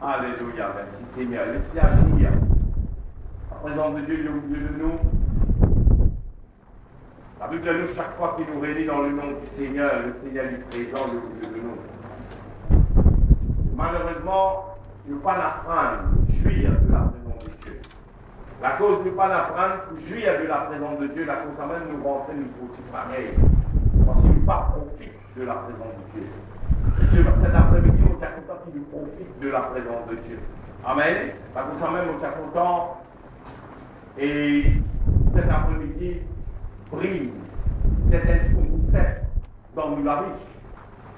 Alléluia, merci Seigneur. Laissez agir. La présence de Dieu au milieu de nous. La Bible de nous, chaque fois qu'il nous réunit dans le nom du Seigneur, le Seigneur est présent au milieu de nous. Malheureusement, nous ne pouvons pas l'apprendre, jouir de la présence de Dieu. La cause de ne pas l'apprendre, jouir de la présence de Dieu, la cause ça même nous rentrer nous faut pareil. Parce qu'il ne pas profite de la présence de Dieu. Et cet après-midi, on est content qu'il nous profite de la présence de Dieu. Amen. La cause ça même, on est content. Et cet après-midi, brise certains concepts dans la vie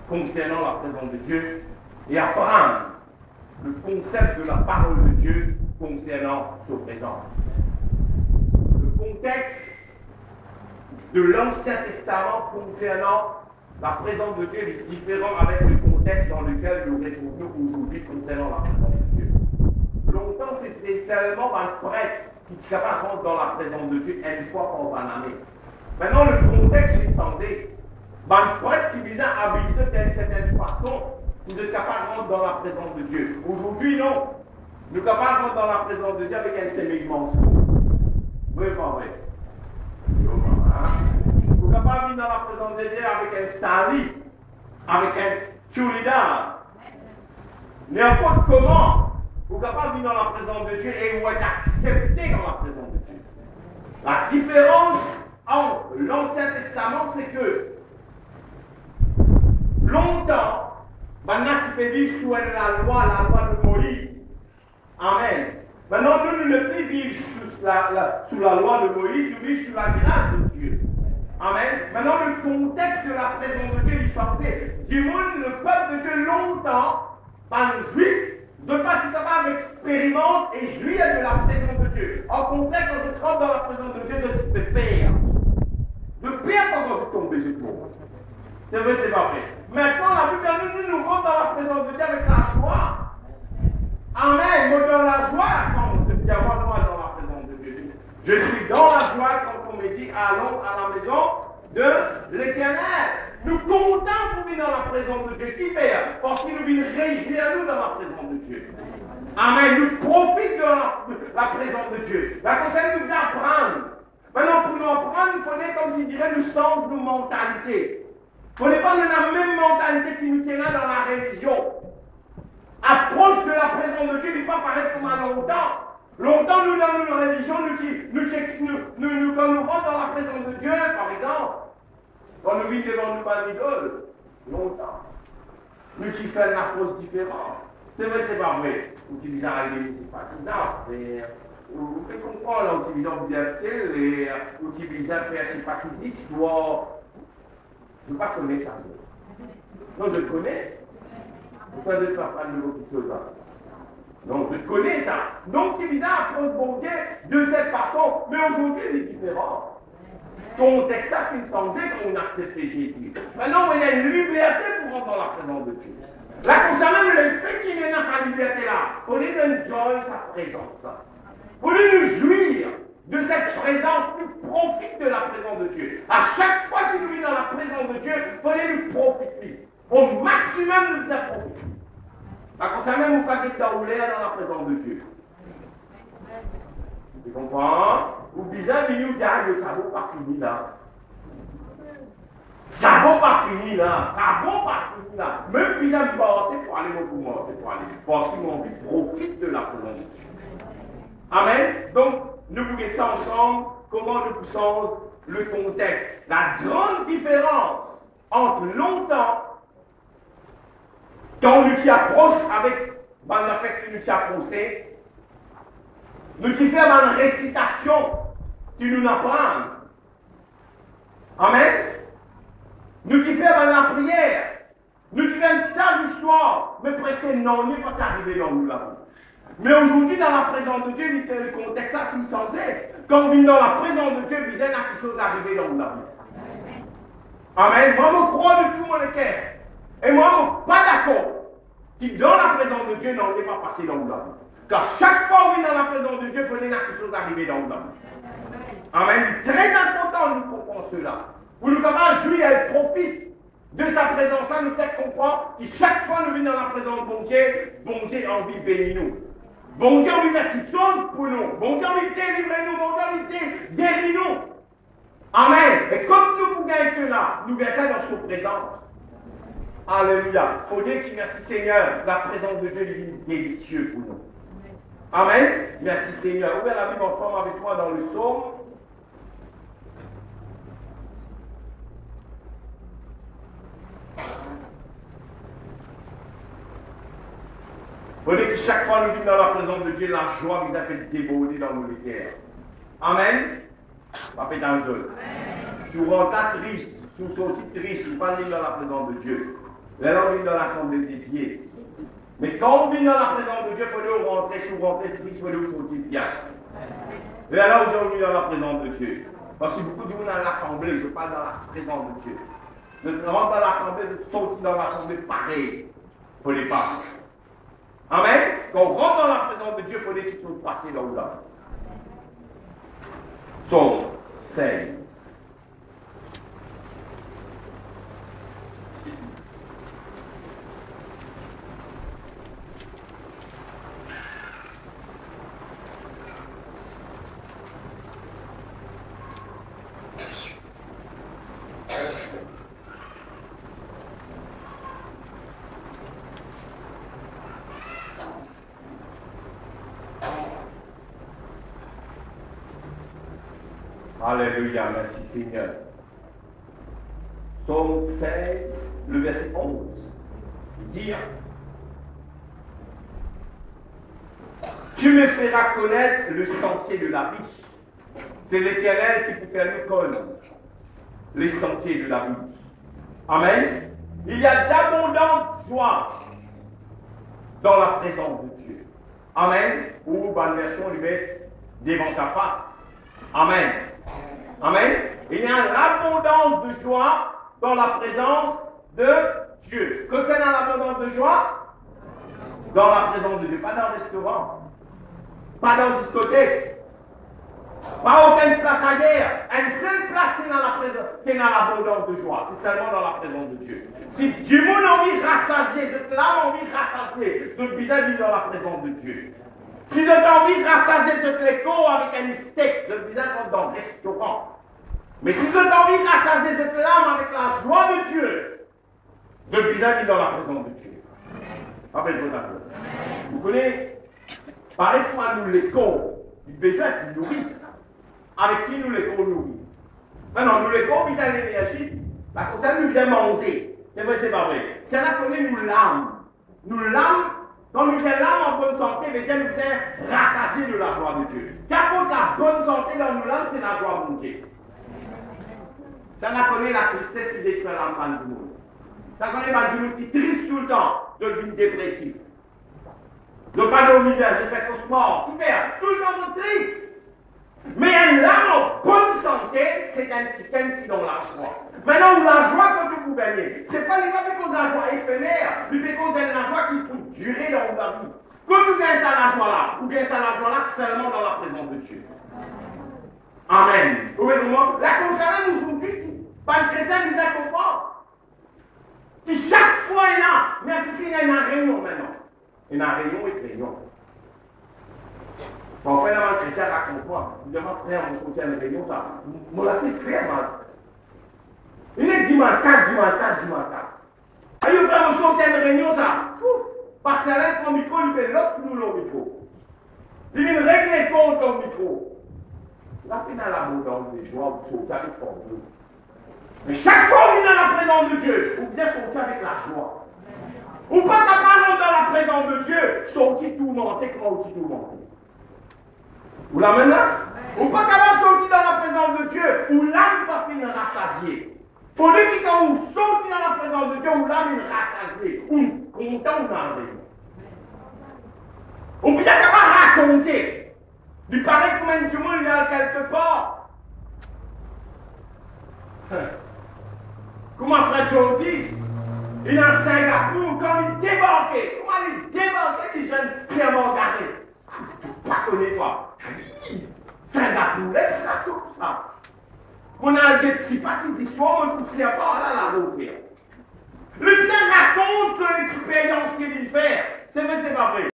concernant la présence de Dieu et apprendre le concept de la parole de Dieu concernant sa présence. Le contexte de l'Ancien Testament concernant la présence de Dieu est différent avec le contexte dans lequel nous retrouvons aujourd'hui concernant la présence de Dieu. Longtemps, c'était seulement un prêtre qui est capable de rentrer dans la présence de Dieu une fois par année. Maintenant, le contexte est changé. Un prêtre qui visait à habiter d'une certaine façon, vous êtes capable de rentrer dans la présence de Dieu. Aujourd'hui, non. Nous sommes capables de rentrer dans la présence de Dieu avec un sémissement. Oui, pas vrai. Vous êtes capable de venir dans la présence de Dieu avec un sali, avec un tchoulida. N'importe comment, vous êtes capable de venir dans la présence de Dieu et vous êtes accepté dans la présence de Dieu. La différence entre l'Ancien Testament, c'est que longtemps, maintenant tu peux vivre sous la loi de Moïse. Amen. Maintenant, nous ne pouvons vivre sous la loi de Moïse, nous vivons sous la grâce de Dieu. Amen. Maintenant, le contexte de la présence de Dieu est censé. Du monde, le peuple de Dieu, longtemps, par les Juifs, ne pas être capable d'expérimenter et jouir de la présence de Dieu. En contraire, quand je trempe dans la présence de Dieu, je te perds. De perdre quand je tombe sur toi. C'est vrai, c'est pas vrai. Maintenant, la Bible nous rentre dans la présence de Dieu avec la joie. Amen. Moi, dans la joie, quand on dit moi dans la présence de Dieu. Je suis dans la joie quand on me dit allons à la maison de l'Éternel. Nous comptons pour venir dans la présence de Dieu. Qui fait? Parce qu'il nous vient réjouir nous dans la présence de Dieu. Amen. Nous profitons de la présence de Dieu. La conseil nous dit apprendre. Maintenant, pour nous apprendre, il faudrait, comme s'il dirait, nous changer de mentalité. Il ne faut pas la même mentalité qui nous tient là dans la religion. Approche de la présence de Dieu, il ne va pas paraître comme à longtemps. Longtemps, nous, dans nos religions, quand nous rentrons dans la présence de Dieu, par exemple, quand nous vivons devant nous idole, longtemps, nous qui faisons une approche différente. C'est vrai, c'est pas vrai. Utilisant la l'église, c'est pas tout ça. Vous pouvez comprendre, en utilisant télé, utilisant faire c'est pas qu'ils histoires. Je ne pas connaître ça. Non, je le connais. Pourquoi je ne pas parler de beaucoup de choses là? Non, je connais ça. Donc, tu viens à prendre bon Dieu de cette façon. Mais aujourd'hui, il est différent. Ton texte, ça qui changé quand on a accepté Jésus. Maintenant, on a une liberté pour rentrer dans la présence de Dieu. Là, concernant le fait qu'il est dans sa liberté-là, il faut lui enjoy sa présence. Il faut lui jouir de cette présence, nous profite de la présence de Dieu. À chaque fois qu'il nous vit dans la présence de Dieu, il faut lui profiter. Au maximum, nous en profiter. Parce que ça même, vous pas être dans la présence de Dieu. Tu comprends? Ou bizarre, il nous dit, ça ne va pas finir là. Ça ne va pas finir là. Ça ne va pas finir là. Même bizarre, c'est pour aller pour moi, c'est pour aller. Parce qu'ils m'ont dit, profite de la présence de Dieu. Amen. Donc, nous voulons ça ensemble, comment nous poussons le contexte. La grande différence entre longtemps, quand nous t'y approchons avec l'affaire que nous t'y approchons, nous t'y faisons une récitation, tu nous apprends. Amen. Nous t'y faisons la prière, nous t'y faisons tas d'histoires, mais presque non, on n'est pas arrivé dans nous là. Mais aujourd'hui, dans la présence de Dieu, le contexte, ça, c'est censé. Quand on vient dans la présence de Dieu, il y a quelque chose arrivé dans la vie. Amen. Moi, je crois de tout mon cœur. Et moi, je ne suis pas d'accord que dans la présence de Dieu, non, on n'est pas passé dans la vie. Car chaque fois qu'on vient dans la présence de Dieu, il faut qu'il y ait quelque chose arrivé dans la vie. Amen. C'est très important de nous comprendre cela. Pour nous capables de jouir et profiter de sa présence, ça nous fait comprendre que chaque fois que nous venons dans la présence de bon Dieu a envie de bénir nous. Bon Dieu a envie de faire quelque chose pour nous. Bon Dieu a envie de délivrer nous. Bon Dieu a envie de guérir nous. Amen. Et comme nous pouvons gagner cela, nous gagnons ça dans sa présence. Alléluia. Il faut dire que merci Seigneur, la présence de Dieu est délicieuse pour nous. Amen. Merci Seigneur. Ouvrez la Bible ensemble avec moi dans le psaume. Il faut dire que chaque fois que nous vivons dans la présence de Dieu, la joie nous a fait déborder dans nos cœurs. Amen. Papa dans le si vous rentrez triste, si vous sortez triste, vous ne pas vivre dans la présence de Dieu. Là, on vit dans l'assemblée des pieds. Mais quand on vit dans la présence de Dieu, il faut rentrer, si vous rentrez triste, il faut vous sortir bien. Et là, on vit dans la présence de Dieu. Parce que beaucoup de gens dans l'assemblée, je parle dans la présence de Dieu. De rentrer dans l'assemblée, de sortir dans l'assemblée pareil. Il ne faut les pas. Amen. Quand on rentre dans la présence de Dieu, il faut des choses passer dans le là. Psaume 16. Alléluia, merci Seigneur. Psaume 16, le verset 11. Dire, tu me feras connaître le sentier de la vie. C'est l'Éternel qui peut faire nous connaître les sentiers de la vie. Amen. Il y a d'abondantes joies dans la présence de Dieu. Amen. Ou, dans la version, il met devant ta face. Amen. Amen. Il y a une abondance de joie dans la présence de Dieu. Concernant l'abondance de joie, dans la présence de Dieu, pas dans le restaurant, pas dans la discothèque, pas aucune place ailleurs. Une seule place qui est dans la présence, qui est dans l'abondance de joie, c'est seulement dans la présence de Dieu. Si du monde a envie de rassasier, cette l'âme a envie de rassasier, vous êtes besoin de dans la présence de Dieu. Si vous avez envie de rassasier ce cléco avec un steak, vous êtes besoin d'entrer dans le restaurant. Mais si vous avez envie de rassasier cette âme avec la joie de Dieu, vous êtes besoin d'être dans la présence de Dieu. Rappelez-vous d'accord. Vous connaissez, pareil pour nous les corps, il a besoin de nourrir. Avec qui nous les corps nourris. Maintenant, nous les corps, ils ont l'énergie. Parce que ça nous vient manger. C'est vrai, c'est pas vrai. C'est là qu'on est nous l'âme. Nous l'âme. Quand nous avons l'âme en bonne santé, mais Dieu nous fait rassasier de la joie de Dieu. Qu'apporte la bonne santé dans nos l'âme, c'est la joie de Dieu. Ça n'a connu la tristesse qui détruit l'âme du monde. Ça connaît pas du monde qui est triste tout le temps, de devient dépressif. De pas dormir bien, je fais cauchemar, tout faire, tout le temps de triste. Mais une âme en bonne santé, c'est quelqu'un qui donne la joie. Maintenant, la joie que tu peux gagner, ce n'est pas uniquement la joie éphémère, mais parce que la joie qui peut durer dans la vie. Quand tu gagnes ça la joie là, ou gagnes ça la joie là seulement dans la présence de Dieu. Amen. Vous voyez comment? La concernant aujourd'hui, pas de chrétien nous accompagne. Qui chaque fois il y a, merci Seigneur, il y a une réunion maintenant. Il y a une réunion et réunion. Mon frère, un chrétien raconte moi. Il dit, mon frère, on se tient à une réunion, ça. Mon latin frère, man. Il est dimanche, dimanche. Et il frère, on se tient à une réunion, ça. Parce que là, ton micro, il fait l'autre, nous, le micro. Il vient régler contre ton micro. La peine à l'abondance des joies, vous sortez avec force. Mais chaque fois que vous êtes dans la présence de Dieu, vous bien sortir avec la joie. Ou pas capable dans la présence de Dieu, sortir tourmenté, comment vous tourmenté. Ou là maintenant, ou pas capable de sortir dans la présence de Dieu, ou l'âme va finir rassasiée. Il faut dire que quand vous sortez dans la présence de Dieu, ou l'âme est rassasiée, ou content ou malheureux. Ou bien capable de raconter. Il paraît que même du monde il y a quelque part. Comment frère Joe dit? Il est à Singapour, quand il débarquait, comment il débarquait, les jeunes serment garés. Tu ne pas connais toi. Singapour, laisse ça comme ça. On a des petits pas des histoires, on ne poussait pas là la route. Le Pierre raconte l'expérience qu'il fait. C'est vrai, c'est pas vrai.